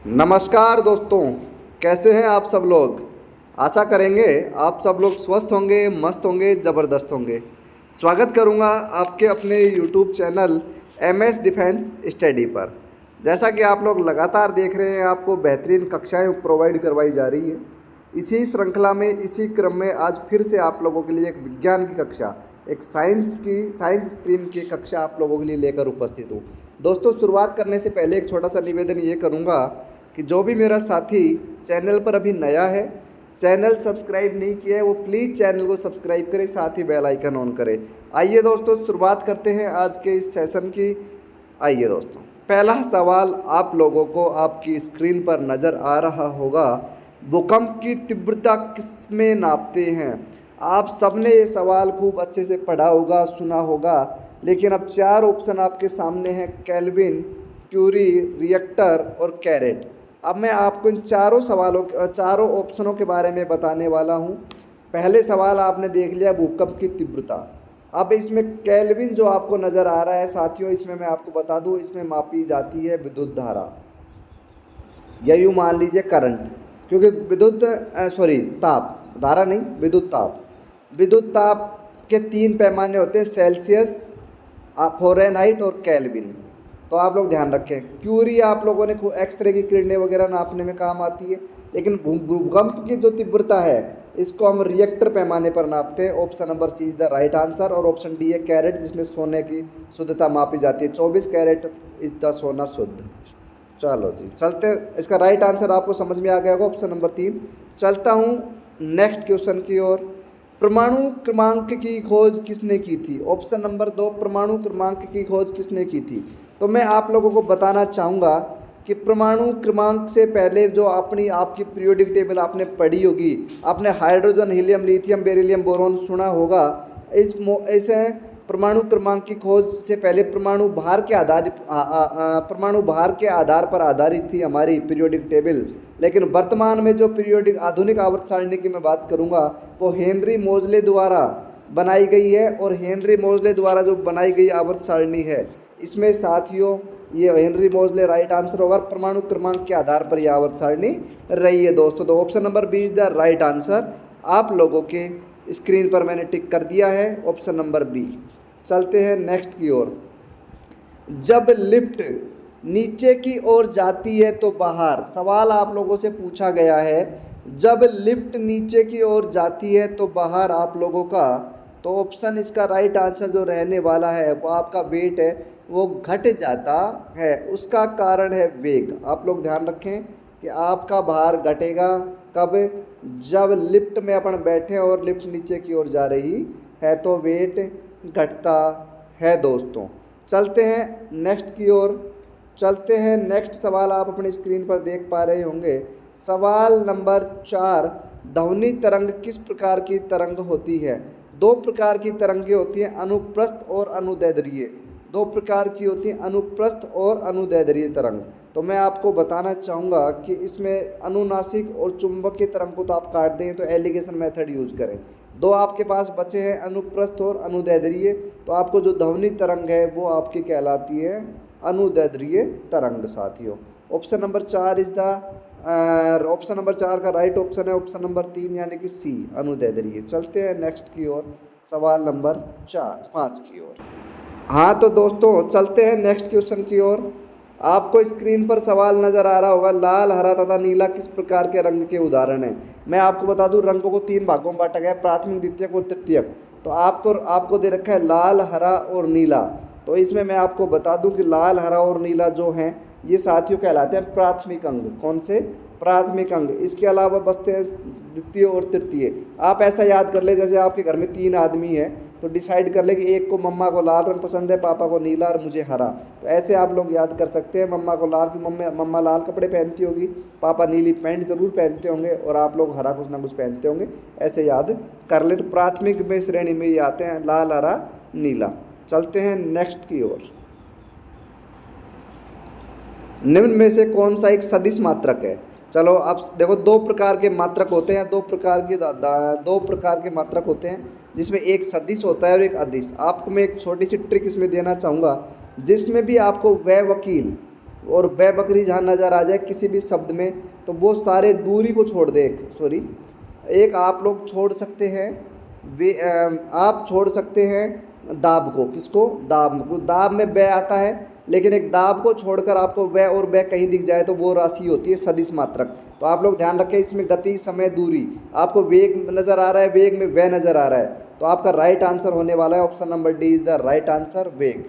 नमस्कार दोस्तों, कैसे हैं आप सब लोग। आशा करेंगे आप सब लोग स्वस्थ होंगे, मस्त होंगे, ज़बरदस्त होंगे। स्वागत करूंगा आपके अपने YouTube channel MS defence study पर। जैसा कि आप लोग लगातार देख रहे हैं, आपको बेहतरीन कक्षाएं प्रोवाइड करवाई जा रही है। इसी श्रृंखला में, इसी क्रम में आज फिर से आप लोगों के लिए एक विज्ञान की कक्षा, एक साइंस स्ट्रीम की कक्षा आप लोगों के लिए लेकर उपस्थित हूँ। दोस्तों, शुरुआत करने से पहले एक छोटा सा निवेदन ये करूँगा कि जो भी मेरा साथी चैनल पर अभी नया है, चैनल सब्सक्राइब नहीं किया है, वो प्लीज़ चैनल को सब्सक्राइब करें, साथ ही बेल आइकन ऑन करें। आइए दोस्तों, शुरुआत करते हैं आज के इस सेशन की। आइए दोस्तों, पहला सवाल आप लोगों को आपकी स्क्रीन पर नज़र आ रहा होगा, भूकंप की तीव्रता किसमें नापते हैं। आप सबने ये सवाल खूब अच्छे से पढ़ा होगा, सुना होगा, लेकिन अब चार ऑप्शन आपके सामने हैं: केल्विन, क्यूरी, रिएक्टर और कैरेट। अब मैं आपको इन चारों ऑप्शनों के बारे में बताने वाला हूँ। पहले सवाल आपने देख लिया, भूकंप की तीव्रता। अब इसमें केल्विन जो आपको नज़र आ रहा है साथियों, इसमें मैं आपको बता दूँ, इसमें मापी जाती है विद्युत धारा, या यूँ मान लीजिए करंट, क्योंकि ताप, धारा नहीं, विद्युत ताप। विद्युत ताप के तीन पैमाने होते हैं: सेल्सियस, फ़ारेनहाइट और केल्विन। तो आप लोग ध्यान रखें। क्यूरी आप लोगों ने एक्सरे की किरणें वगैरह नापने में काम आती है, लेकिन भूकंप की जो तीव्रता है इसको हम रिएक्टर पैमाने पर नापते हैं। Option number C is the right answer. और ऑप्शन डी है कैरेट, जिसमें सोने की शुद्धता मापी जाती है। 24 कैरेट इज द सोना शुद्ध। चलो जी, चलते, इसका राइट आंसर आपको समझ में आ गया होगा, ऑप्शन नंबर 3। चलता हूँ नेक्स्ट क्वेश्चन की ओर। परमाणु क्रमांक की खोज किसने की थी। ऑप्शन नंबर 2, परमाणु क्रमांक की खोज किसने की थी। तो मैं आप लोगों को बताना चाहूँगा कि परमाणु क्रमांक से पहले जो आपकी पीरियोडिक टेबल आपने पढ़ी होगी, आपने hydrogen, helium, lithium, beryllium, boron सुना होगा। ऐसे परमाणु क्रमांक की खोज से पहले परमाणु भार के आधार पर आधारित थी हमारी पीरियोडिक टेबल। लेकिन वर्तमान में जो पीरियोडिक आधुनिक आवर्त सारणी की मैं बात करूंगा, वो हेनरी मोजले द्वारा बनाई गई है। और हेनरी मोजले द्वारा जो बनाई गई आवर्त सारणी है, इसमें साथियों ये हेनरी मोजले राइट आंसर होगा। परमाणु क्रमांक के आधार पर यह आवर्त सारणी रही है दोस्तों। तो option number B is the right answer. आप लोगों के स्क्रीन पर मैंने टिक कर दिया है, ऑप्शन नंबर बी। चलते हैं नेक्स्ट की ओर। जब लिफ्ट नीचे की ओर जाती है तो बाहर, सवाल आप लोगों से पूछा गया है, जब लिफ्ट नीचे की ओर जाती है तो बाहर आप लोगों का, तो ऑप्शन इसका राइट आंसर जो रहने वाला है वो आपका वेट है, वो घट जाता है। उसका कारण है वेग। आप लोग ध्यान रखें कि आपका भार घटेगा कब, जब लिफ्ट में अपन बैठे और लिफ्ट नीचे की ओर जा रही है तो वेट घटता है दोस्तों। चलते हैं नेक्स्ट की ओर। चलते हैं नेक्स्ट सवाल, आप अपनी स्क्रीन पर देख पा रहे होंगे। सवाल नंबर 4, ध्वनि तरंग किस प्रकार की तरंग होती है। दो प्रकार की तरंगें होती हैं, अनुप्रस्थ और अनुदैर्ध्य। दो प्रकार की होती हैं, अनुप्रस्थ और अनुदैर्ध्य तरंग। तो मैं आपको बताना चाहूँगा कि इसमें अनुनासिक और चुंबकीय तरंग को तो आप काट दें, तो एलिगेशन मेथड यूज करें। दो आपके पास बचे हैं, अनुप्रस्थ और अनुदैर्ध्य। तो आपको जो ध्वनि तरंग है वो आपकी कहलाती है अनुदैर्ध्य तरंग साथियों। Option number 4 is the option number 4 का राइट ऑप्शन है ऑप्शन नंबर 3 यानी कि सी, अनुदैर्ध्य। चलते हैं नेक्स्ट की ओर, सवाल नंबर 5 की ओर। हाँ तो दोस्तों, चलते हैं नेक्स्ट क्वेश्चन की ओर। आपको स्क्रीन पर सवाल नज़र आ रहा होगा, लाल, हरा तथा नीला किस प्रकार के रंग के उदाहरण हैं। मैं आपको बता दूं, रंगों को 3 भागों में बांटा गया है, प्राथमिक, द्वितीयक और तृतीयक। तो आपको दे रखा है लाल, हरा और नीला। तो इसमें मैं आपको बता दूं कि लाल, हरा और नीला जो हैं ये साथियों कहलाते हैं प्राथमिक अंग। कौन से? प्राथमिक अंग। इसके अलावा बचते हैं द्वितीय और तृतीय। आप ऐसा याद कर ले, जैसे आपके घर में 3 आदमी हैं, तो डिसाइड कर ले कि एक को मम्मा को लाल रंग पसंद है, पापा को नीला और मुझे हरा। तो ऐसे आप लोग याद कर सकते हैं। मम्मा को लाल, मम्मा लाल कपड़े पहनती होगी, पापा नीली पैंट ज़रूर पहनते होंगे और आप लोग हरा कुछ ना कुछ पहनते होंगे। ऐसे याद कर ले। तो प्राथमिक में श्रेणी में ये आते हैं लाल, हरा, नीला। चलते हैं नेक्स्ट की ओर। निम्न में से कौन सा एक सदिश मात्रक है। चलो अब देखो, दो प्रकार के मात्रक होते हैं, दो प्रकार के मात्रक होते हैं, जिसमें एक सदिश होता है और एक अदिश। आपको मैं एक छोटी सी ट्रिक इसमें देना चाहूँगा, जिसमें भी आपको वह वकील और बै बकरी जहाँ नज़र आ जाए किसी भी शब्द में, तो वो सारे दूरी को छोड़ दे। एक आप लोग छोड़ सकते हैं आप छोड़ सकते हैं दाब को। किसको? दाब को। दाब में बै आता है, लेकिन एक दाब को छोड़कर आपको बै और बै कहीं दिख जाए तो वो राशि होती है सदिश मात्रक। तो आप लोग ध्यान रखें, इसमें गति, समय, दूरी, आपको वेग नज़र आ रहा है, वेग में बै नज़र आ रहा है, तो आपका राइट आंसर होने वाला है option number D is the right answer, वेग।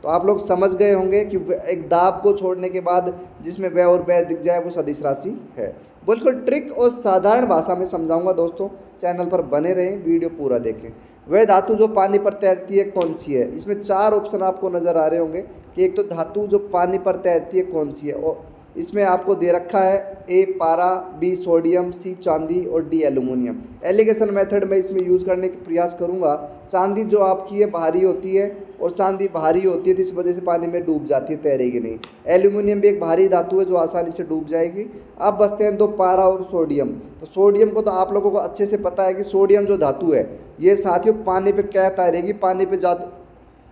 तो आप लोग समझ गए होंगे कि एक दाब को छोड़ने के बाद जिसमें बै और बै दिख जाए वो सदिश राशि है। बिल्कुल ट्रिक और साधारण भाषा में समझाऊंगा दोस्तों, चैनल पर बने रहें, वीडियो पूरा देखें। वह धातु जो पानी पर तैरती है कौन सी है? इसमें 4 ऑप्शन आपको नज़र आ रहे होंगे कि एक तो धातु जो पानी पर तैरती है कौन सी है, और इसमें आपको दे रखा है ए पारा, बी सोडियम, सी चांदी और डी एल्यूमिनियम। एलिगेशन मेथड में इसमें यूज़ करने की प्रयास करूंगा। चांदी जो आपकी है भारी होती है, और चांदी भारी होती है तो इस वजह से पानी में डूब जाती है, तैरेगी नहीं। एल्यूमिनियम भी एक भारी धातु है जो आसानी से डूब जाएगी। अब बचते हैं 2 पारा और सोडियम। तो सोडियम को तो आप लोगों को अच्छे से पता है कि सोडियम जो धातु है ये साथियों पानी पे क्या तैरेगी, पानी पे जा,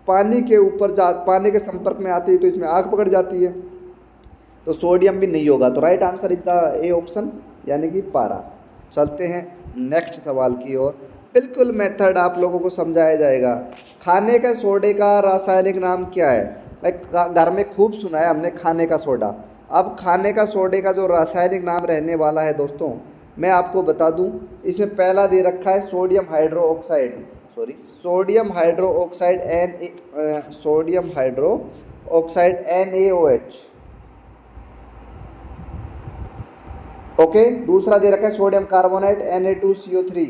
पानी के ऊपर जा, पानी के संपर्क में आती है तो इसमें आग पकड़ जाती है, तो सोडियम भी नहीं होगा। तो right answer is the A option, यानी कि पारा। चलते हैं नेक्स्ट सवाल की ओर। बिल्कुल मेथड आप लोगों को समझाया जाएगा। खाने का सोडे का रासायनिक नाम क्या है? भाई घर में खूब सुना है हमने खाने का सोडा। अब खाने का सोडे का जो रासायनिक नाम रहने वाला है दोस्तों, मैं आपको बता दूं, इसमें पहला दे रखा है sodium hydro oxide, sodium hydro oxide sodium hydro oxide NaOH। Okay, दूसरा दे रखा है सोडियम कार्बोनेट Na2CO3,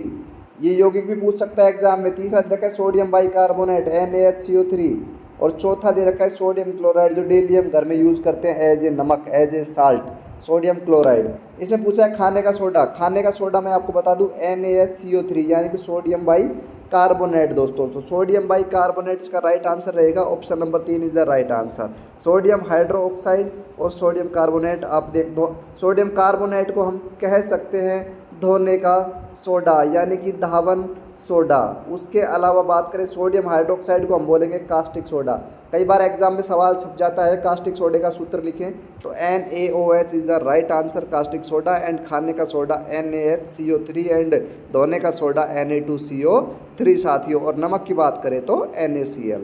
ये यौगिक भी पूछ सकता है एग्जाम में। तीसरा दे रखा है सोडियम बाइकार्बोनेट NaHCO3, और चौथा दे रखा है सोडियम क्लोराइड, जो डेली हम घर में यूज़ करते हैं एज ए नमक, as a salt, sodium chloride. इसमें पूछा है खाने का सोडा। खाने का सोडा मैं आपको बता दूं NaHCO3, यानी कि सोडियम बाइकार्बोनेट दोस्तों। तो सोडियम बाइकार्बोनेट इसका राइट आंसर रहेगा, option number 3 is the right answer. Sodium hydro oxide और सोडियम कार्बोनेट, आप देख दो, सोडियम कार्बोनेट को हम कह सकते हैं धोने का सोडा, यानी कि धावन सोडा। उसके अलावा बात करें सोडियम हाइड्रोक्साइड को हम बोलेंगे कास्टिक सोडा। कई बार एग्जाम में सवाल छप जाता है कास्टिक सोडे का सूत्र लिखें, तो NaOH is the right answer, caustic soda. And खाने का सोडा NaHCO3 एंड धोने का सोडा Na2CO3 साथियों। और नमक की बात करें तो NaCl।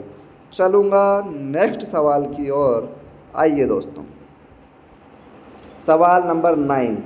चलूँगा नेक्स्ट सवाल की ओर। आइए दोस्तों, सवाल नंबर 9,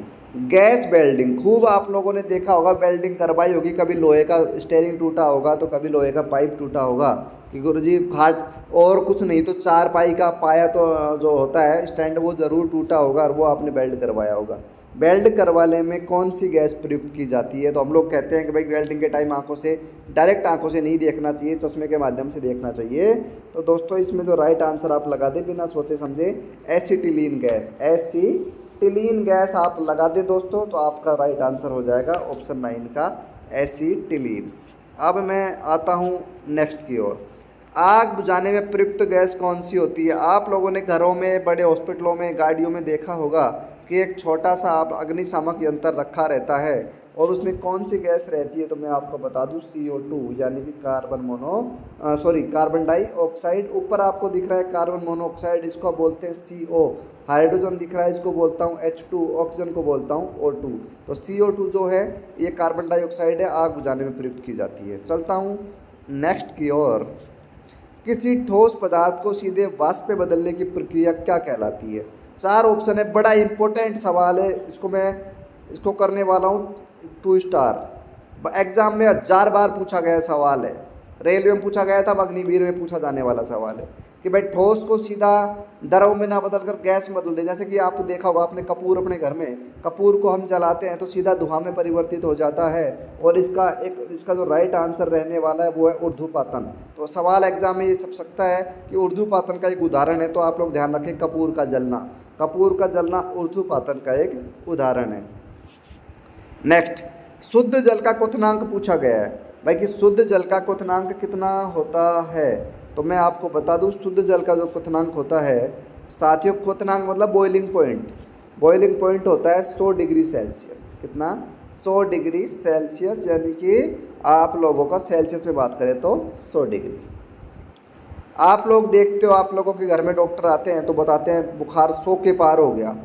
गैस वेल्डिंग। खूब आप लोगों ने देखा होगा, वेल्डिंग करवाई होगी, कभी लोहे का स्टेयरिंग टूटा होगा तो कभी लोहे का पाइप टूटा होगा कि गुरुजी घाट, और कुछ नहीं तो 4 पाई का पाया तो जो होता है स्टैंड, वो ज़रूर टूटा होगा और वो आपने वेल्ड करवाया होगा। वेल्ड करवाने में कौन सी गैस प्रयुक्त की जाती है? तो हम लोग कहते हैं कि भाई वेल्डिंग के टाइम आंखों से, डायरेक्ट आंखों से नहीं देखना चाहिए, चश्मे के माध्यम से देखना चाहिए। तो दोस्तों इसमें जो राइट आंसर आप लगा दें बिना सोचे समझे, एसिटिलीन गैस, एसिटिलीन गैस आप लगा दें दोस्तों, तो आपका राइट आंसर हो जाएगा ऑप्शन 9 का एसिटिलीन। अब मैं आता हूँ नेक्स्ट की ओर। आग बुझाने में प्रयुक्त गैस कौन सी होती है? आप लोगों ने घरों में, बड़े हॉस्पिटलों में, गाड़ियों में देखा होगा कि एक छोटा सा आप अग्निशामक यंत्र रखा रहता है, और उसमें कौन सी गैस रहती है? तो मैं आपको बता दूं CO2, यानी कि कार्बन डाइऑक्साइड। ऊपर आपको दिख रहा है कार्बन मोनोऑक्साइड, इसको बोलते हैं CO। हाइड्रोजन दिख रहा है, इसको बोलता हूँ H2, ऑक्सीजन को बोलता हूँ O2। तो CO2 जो है ये कार्बन डाइऑक्साइड है, आग बुझाने में प्रयुक्त की जाती है। चलता हूँ नेक्स्ट की ओर। किसी ठोस पदार्थ को सीधे वाष्प में बदलने की प्रक्रिया क्या कहलाती है? 4 ऑप्शन है, बड़ा इंपॉर्टेंट सवाल है, इसको करने वाला हूँ 2 स्टार। एग्जाम में 1000 बार पूछा गया सवाल है, रेलवे में पूछा गया था, अग्निवीर में पूछा जाने वाला सवाल है कि भाई ठोस को सीधा द्रव में ना बदल कर गैस में बदल दे। जैसे कि आपको देखा होगा, आपने कपूर अपने घर में, कपूर को हम जलाते हैं तो सीधा धुआं में परिवर्तित हो जाता है, और इसका जो राइट आंसर रहने वाला है वो है ऊर्ध्वपातन। तो सवाल एग्जाम में ये छप सकता है कि ऊर्ध्वपातन का एक उदाहरण है, तो आप लोग ध्यान रखें, कपूर का जलना ऊर्ध्वपातन का एक उदाहरण है। नेक्स्ट, शुद्ध जल का क्वथनांक पूछा गया है भाई कि शुद्ध जल का क्वथनांक कितना होता है? तो मैं आपको बता दूं, शुद्ध जल का जो क्वथनांक होता है साथियों, क्वथनांक मतलब बॉइलिंग पॉइंट होता है 100 डिग्री सेल्सियस। कितना? 100 डिग्री सेल्सियस, यानी कि आप लोगों का सेल्सियस में बात करें तो 100 डिग्री। आप लोग देखते हो, आप लोगों के घर में डॉक्टर आते हैं तो बताते हैं बुखार 100 के पार हो गया।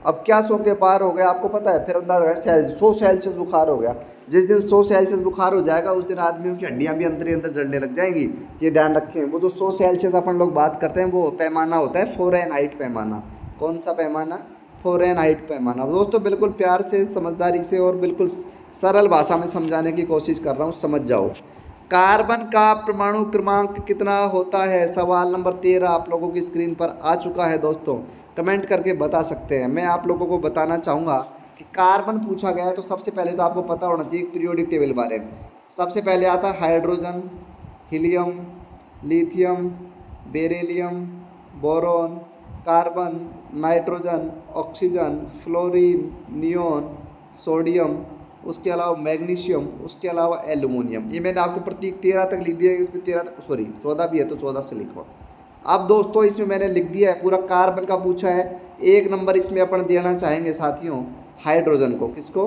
अब क्या 100 के पार हो गया आपको पता है? फिर अंदर 100 सेल्सियस बुखार हो गया। जिस दिन 100 सेल्सियस बुखार हो जाएगा उस दिन आदमियों की हड्डियां भी अंदर ही अंदर जलने लग जाएंगी। ये ध्यान रखें। वो जो 100 सेल्सियस अपन लोग बात करते हैं वो पैमाना होता है फ़ारेनहाइट पैमाना। कौन सा पैमाना? फ़ारेनहाइट पैमाना। दोस्तों बिल्कुल प्यार से, समझदारी से और बिल्कुल सरल भाषा में समझाने की कोशिश कर रहा हूँ, समझ जाओ। कार्बन का परमाणु क्रमांक कितना होता है? सवाल नंबर 13 आप लोगों की स्क्रीन पर आ चुका है दोस्तों, कमेंट करके बता सकते हैं। मैं आप लोगों को बताना चाहूँगा कि कार्बन पूछा गया है तो सबसे पहले तो आपको पता होना चाहिए पीरियोडिक टेबल बारे में। सबसे पहले आता है hydrogen, helium, lithium, beryllium, boron, carbon, nitrogen, oxygen, fluorine, neon, sodium, उसके अलावा मैग्नीशियम, उसके अलावा एल्यूमिनियम। ये मैंने आपको प्रतीक 13 तक लिख दिया है। इसमें 13 तक, सॉरी 14 भी है तो 14 से लिखो। अब दोस्तों इसमें मैंने लिख दिया है पूरा कार्बन का पूछा है। एक नंबर इसमें अपन देना चाहेंगे साथियों हाइड्रोजन को। किसको?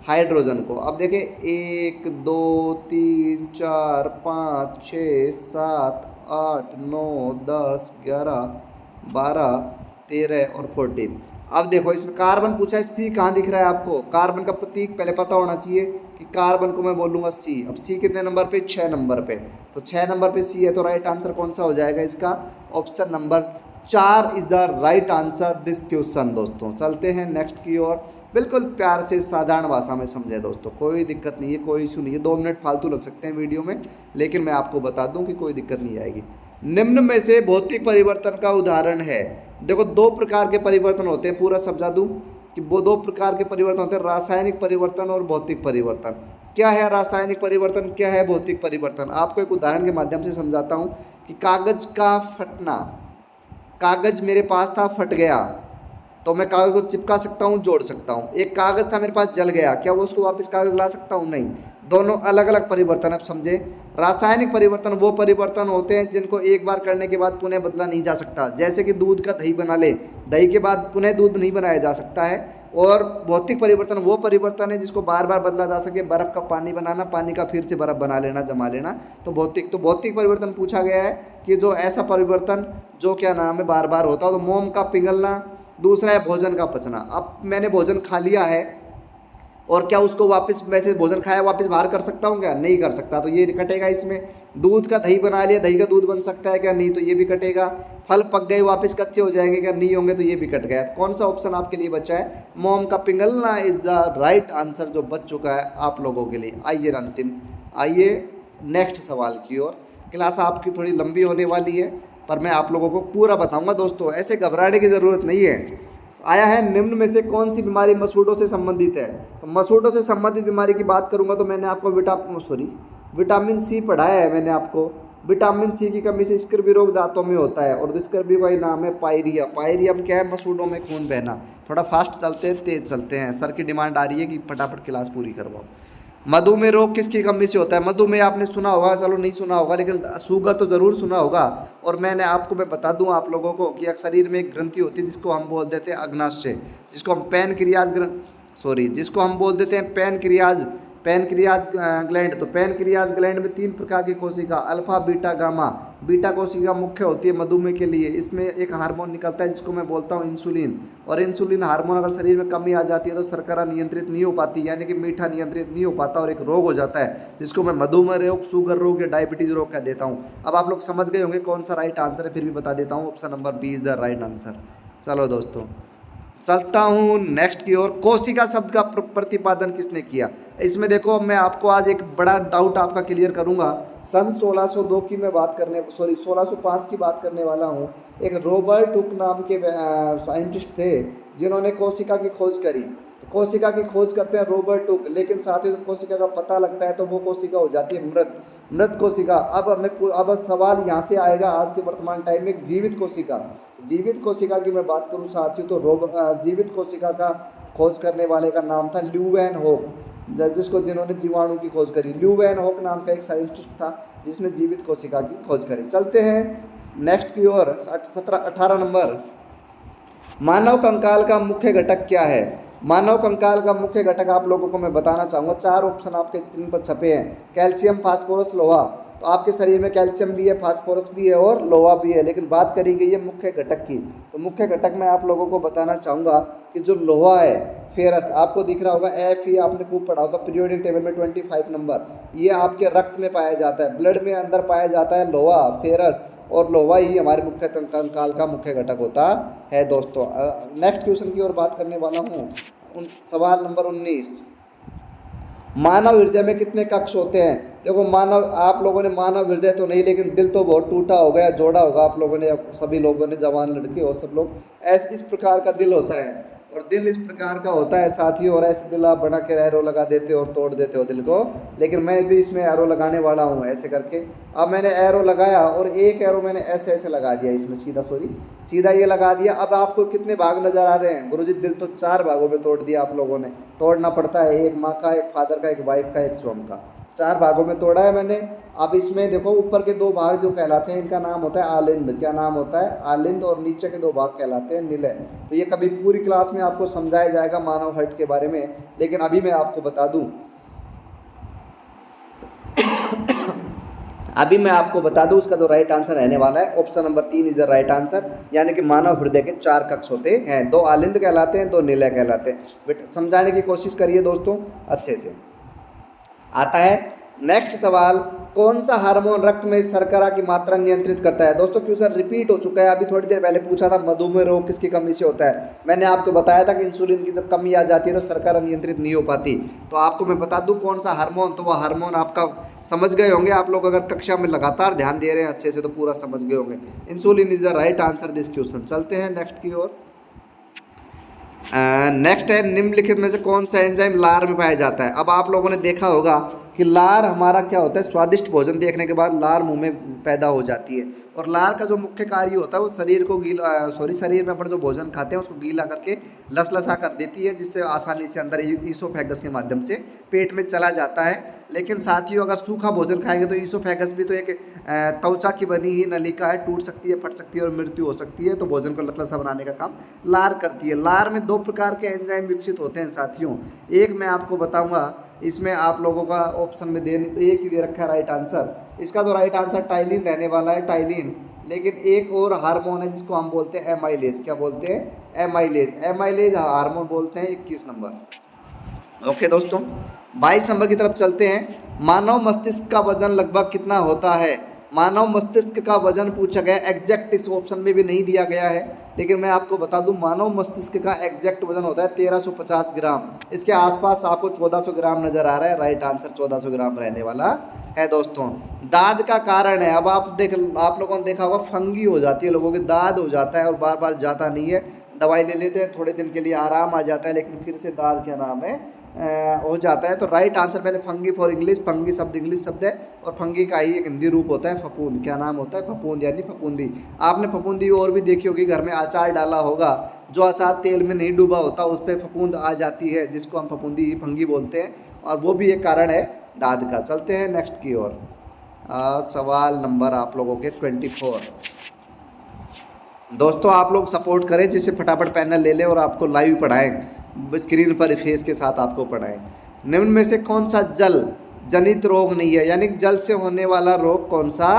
हाइड्रोजन को। अब देखें 1 2 3 4 5 6 7 8 9 10 11 12 13 और 14। अब देखो इसमें कार्बन पूछा है, सी कहाँ दिख रहा है आपको? कार्बन का प्रतीक पहले पता होना चाहिए कि कार्बन को मैं बोलूँगा सी। अब सी कितने नंबर पे? 6 नंबर पे। तो 6 नंबर पे सी है तो राइट आंसर कौन सा हो जाएगा इसका? Option number 4 is the right answer this question. दोस्तों चलते हैं नेक्स्ट की ओर। बिल्कुल प्यार से साधारण भाषा में समझे दोस्तों, कोई दिक्कत नहीं है, कोई इशू नहीं है। 2 मिनट फालतू लग सकते हैं वीडियो में, लेकिन मैं आपको बता दूं कि कोई दिक्कत नहीं आएगी। निम्न में से भौतिक परिवर्तन का उदाहरण है। देखो 2 प्रकार के परिवर्तन होते हैं, पूरा समझा दूं कि वो 2 प्रकार के परिवर्तन होते हैं, रासायनिक परिवर्तन और भौतिक परिवर्तन। क्या है रासायनिक परिवर्तन, क्या है भौतिक परिवर्तन? आपको एक उदाहरण के माध्यम से समझाता हूँ कि कागज़ का फटना। कागज़ मेरे पास था, फट गया तो मैं कागज़ को चिपका सकता हूँ, जोड़ सकता हूँ। एक कागज़ था मेरे पास, जल गया, क्या वो उसको वापस कागज़ ला सकता हूँ? नहीं। दोनों अलग अलग परिवर्तन। अब समझे, रासायनिक परिवर्तन वो परिवर्तन होते हैं जिनको एक बार करने के बाद पुनः बदला नहीं जा सकता। जैसे कि दूध का दही बना ले, दही के बाद पुनः दूध नहीं बनाया जा सकता है। और भौतिक परिवर्तन वो परिवर्तन है जिसको बार बार बदला जा सके। बर्फ़ का पानी बनाना, पानी का फिर से बर्फ़ बना लेना, जमा लेना, तो भौतिक परिवर्तन पूछा गया है कि जो ऐसा परिवर्तन जो क्या नाम है बार बार होता हो। तो मोम का पिघलना, दूसरा है भोजन का पचना। अब मैंने भोजन खा लिया है और क्या उसको वापस, वैसे भोजन खाया वापस बाहर कर सकता हूँ क्या? नहीं कर सकता, तो ये कटेगा इसमें। दूध का दही बना लिया, दही का दूध बन सकता है क्या? नहीं, तो ये भी कटेगा। फल पक गए वापस कच्चे हो जाएंगे क्या? नहीं होंगे, तो ये भी कट गया। तो कौन सा ऑप्शन आपके लिए बचा है? मोम का पिघलना इज द राइट आंसर जो बच चुका है आप लोगों के लिए। आइए अंतिम, आइए नेक्स्ट सवाल की ओर। क्लास आपकी थोड़ी लंबी होने वाली है पर मैं आप लोगों को पूरा बताऊंगा दोस्तों, ऐसे घबराने की ज़रूरत नहीं है। आया है निम्न में से कौन सी बीमारी मसूड़ों से संबंधित है? तो मसूड़ों से संबंधित बीमारी की बात करूंगा तो मैंने आपको विटामिन सी पढ़ाया है। मैंने आपको विटामिन सी की कमी से स्कर्वी रोग दांतों में होता है और स्कर्वी का ही नाम है पायरिया। पायरिया में क्या है? मसूड़ों में खून बहना। थोड़ा फास्ट चलते हैं, तेज चलते हैं, सर की डिमांड आ रही है कि फटाफट क्लास पूरी करवाओ। मधुमेह रोग किसकी कमी से होता है? मधुमेह आपने सुना होगा, चलो नहीं सुना होगा लेकिन शुगर तो ज़रूर सुना होगा। और मैं बता दूं आप लोगों को कि शरीर में एक ग्रंथि होती है जिसको हम बोल देते हैं अग्नाशय, जिसको हम जिसको हम बोल देते हैं पैनक्रियाज ग्लैंड। तो पैनक्रियाज ग्लैंड में 3 प्रकार की कोशिका, अल्फा बीटा गामा। बीटा कोशिका मुख्य होती है मधुमेह के लिए। इसमें एक हार्मोन निकलता है जिसको मैं बोलता हूँ इंसुलिन। और इंसुलिन हार्मोन अगर शरीर में कमी आ जाती है तो शर्करा नियंत्रित नहीं हो पाती, यानी कि मीठा नियंत्रित नहीं हो पाता और एक रोग हो जाता है जिसको मैं मधुमेह रोग, शुगर रोग या डायबिटीज़ रोग कह देता हूँ। अब आप लोग समझ गए होंगे कौन सा राइट आंसर है, फिर भी बता देता हूँ, option number B is the right answer. चलो दोस्तों चलता हूँ नेक्स्ट की ओर। कोशिका शब्द का प्रतिपादन किसने किया? इसमें देखो मैं आपको आज एक बड़ा डाउट आपका क्लियर करूँगा। सन 1602 की मैं बात करने 1605 की बात करने वाला हूँ। एक रॉबर्ट हुक नाम के साइंटिस्ट थे जिन्होंने कोशिका की खोज करी। कोशिका की खोज करते हैं रॉबर्ट हुक, लेकिन साथ ही कोशिका का पता लगता है तो वो कोशिका हो जाती है मृत कोशिका। अब सवाल यहाँ से आएगा आज के वर्तमान टाइम में जीवित कोशिका की मैं बात करूँ साथियों तो जीवित कोशिका का खोज करने वाले का नाम था ल्यूवेनहोक, जिन्होंने जीवाणु की खोज करी। ल्यूवेनहोक नाम का एक साइंटिस्ट था जिसने जीवित कोशिका की खोज करी। चलते हैं नेक्स्ट की ओर। 18 नंबर, मानव कंकाल का मुख्य घटक क्या है? मानव कंकाल का मुख्य घटक आप लोगों को मैं बताना चाहूँगा। 4 ऑप्शन आपके स्क्रीन पर छपे हैं। कैल्शियम, फास्फोरस, लोहा। तो आपके शरीर में कैल्शियम भी है, फास्फोरस भी है और लोहा भी है। लेकिन बात करी गई है मुख्य घटक की, तो मुख्य घटक मैं आप लोगों को बताना चाहूँगा कि जो लोहा है, फेरस, आपको दिख रहा होगा एफ, ये आपने खूब पढ़ा होगा पीरियोडिक टेबल में 25 नंबर, ये आपके रक्त में पाया जाता है, ब्लड में अंदर पाया जाता है लोहा, फेरस, और लोहा ही हमारे मुख्य कंकाल का मुख्य घटक होता है दोस्तों। नेक्स्ट क्वेश्चन की ओर बात करने वाला हूँ। सवाल नंबर 19, मानव हृदय में कितने कक्ष होते हैं? देखो मानव, आप लोगों ने मानव हृदय तो नहीं, लेकिन दिल तो बहुत टूटा होगा या जोड़ा होगा आप लोगों ने, सभी लोगों ने, जवान लड़के और सब लोग, इस प्रकार का दिल होता है, और दिल इस प्रकार का होता है साथियों, और ऐसे दिल आप बना के एरो लगा देते हो और तोड़ देते हो दिल को, लेकिन मैं भी इसमें एरो लगाने वाला हूँ ऐसे करके। अब मैंने एरो लगाया और एक एरो मैंने ऐसे ऐसे लगा दिया इसमें, सीधा ये लगा दिया। अब आपको कितने भाग नज़र आ रहे हैं? गुरुजी दिल तो 4 भागों में तोड़ दिया आप लोगों ने, तोड़ना पड़ता है, एक माँ का, एक फादर का, एक वाइफ का, एक स्वयं का, 4 भागों में तोड़ा है मैंने। अब इसमें देखो ऊपर के 2 भाग जो कहलाते हैं इनका नाम होता है आलिंद। क्या नाम होता है? आलिंद। और नीचे के 2 भाग कहलाते हैं निलय। तो ये कभी पूरी क्लास में आपको समझाया जाएगा मानव हर्ट के बारे में, लेकिन अभी मैं आपको बता दूं उसका जो राइट आंसर रहने वाला है option number 3 is the right answer, यानी कि मानव हृदय के 4 कक्ष होते हैं, 2 आलिंद कहलाते हैं, 2 निलय कहलाते हैं। बट समझाने की कोशिश करिए दोस्तों अच्छे से। आता है नेक्स्ट सवाल, कौन सा हार्मोन रक्त में शर्करा की मात्रा नियंत्रित करता है? दोस्तों क्वेश्चन रिपीट हो चुका है, अभी थोड़ी देर पहले पूछा था मधुमेह रोग किसकी कमी से होता है। मैंने आपको बताया था कि इंसुलिन की जब कमी आ जाती है तो शर्करा नियंत्रित नहीं हो पाती। तो आपको मैं बता दूं कौन सा हार्मोन, तो वह हार्मोन आपका समझ गए होंगे आप लोग, अगर कक्षा में लगातार ध्यान दे रहे हैं अच्छे से तो पूरा समझ गए होंगे। Insulin is the right answer this question. चलते हैं नेक्स्ट की ओर। नेक्स्ट है, निम्नलिखित में से कौन सा एंजाइम लार में पाया जाता है? अब आप लोगों ने देखा होगा कि लार हमारा क्या होता है, स्वादिष्ट भोजन देखने के बाद लार मुंह में पैदा हो जाती है, और लार का जो मुख्य कार्य होता है वो शरीर को शरीर में अपन जो भोजन खाते हैं उसको गीला करके लसलसा कर देती है, जिससे आसानी से अंदर ईसोफेगस के माध्यम से पेट में चला जाता है। लेकिन साथियों अगर सूखा भोजन खाएंगे तो ईसोफेगस भी तो एक त्वचा की बनी ही नलिका है, टूट सकती है, फट सकती है और मृत्यु हो सकती है। तो भोजन को लसलसा बनाने का काम लार करती है। लार में 2 प्रकार के एंजाइम विकसित होते हैं साथियों। एक मैं आपको बताऊंगा, इसमें आप लोगों का ऑप्शन में एक ही दे रखा है राइट आंसर। इसका तो राइट आंसर टाइलिन रहने वाला है, टाइलिन। लेकिन एक और हार्मोन है जिसको हम बोलते हैं एमाइलेज। क्या बोलते हैं? एमाइलेज हार्मोन बोलते हैं 21 नंबर। ओके दोस्तों, 22 नंबर की तरफ चलते हैं। मानव मस्तिष्क का वजन लगभग कितना होता है? मानव मस्तिष्क का वजन पूछा गया, एग्जैक्ट इस ऑप्शन में भी नहीं दिया गया है, लेकिन मैं आपको बता दूं मानव मस्तिष्क का एग्जैक्ट वजन होता है 1350 ग्राम। इसके आसपास आपको 1400 ग्राम नजर आ रहा है, राइट आंसर 1400 ग्राम रहने वाला है दोस्तों। दाद का कारण है, अब आप लोगों ने देखा होगा फंगी हो जाती है, लोगों के दाद हो जाता है और बार बार जाता नहीं है, दवाई ले लेते हैं, थोड़े दिन के लिए आराम आ जाता है, लेकिन फिर से दाद क्या नाम है हो जाता है। तो राइट आंसर मैंने फंगी फॉर इंग्लिश, फंगी शब्द इंग्लिश शब्द है और फंगी का ही एक हिंदी रूप होता है फफूंद। क्या नाम होता है? फफूंद यानी फफूंदी। आपने फफूंदी और भी देखी होगी, घर में अचार डाला होगा, जो अचार तेल में नहीं डूबा होता उस पर फफूंद आ जाती है, जिसको हम फफूंदी फंगी बोलते हैं, और वो भी एक कारण है दाद का। चलते हैं नेक्स्ट की ओर। सवाल नंबर आप लोगों के 24। दोस्तों आप लोग सपोर्ट करें, जिससे फटाफट पैनल ले लें और आपको लाइव पढ़ाएं, स्क्रीन पर फेस के साथ आपको पढ़ाएं। निम्न में से कौन सा जल जनित रोग नहीं है, यानी जल से होने वाला रोग कौन सा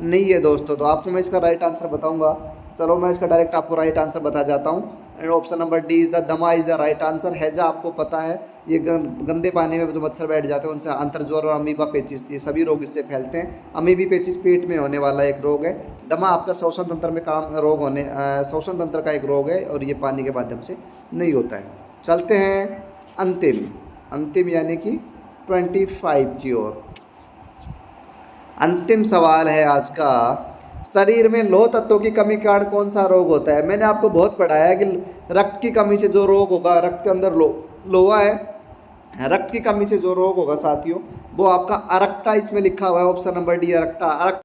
नहीं है दोस्तों? तो आपको मैं इसका राइट आंसर बताऊंगा। चलो मैं इसका डायरेक्ट आपको राइट आंसर बता जाता हूँ। Option number D is the दमा इज द राइट आंसर। हैजा आपको पता है, ये गंदे पानी में जो मच्छर बैठ जाते हैं उनसे अंतर्ज्वर और अमीबा पेचिस, ये सभी रोग इससे फैलते हैं। अमीबी पेचिस पेट में होने वाला एक रोग है। दमा आपका श्वसन तंत्र में श्वसन तंत्र का एक रोग है और ये पानी के माध्यम से नहीं होता है। चलते हैं अंतिम यानी कि 25 की ओर। अंतिम सवाल है आज का, शरीर में लोह तत्वों की कमी के कारण कौन सा रोग होता है? मैंने आपको बहुत पढ़ाया है कि रक्त की कमी से जो रोग होगा, रक्त के अंदर लोहा है, रक्त की कमी से जो रोग होगा साथियों वो आपका अरक्ता, इसमें लिखा हुआ है ऑप्शन नंबर डी अरक्ता।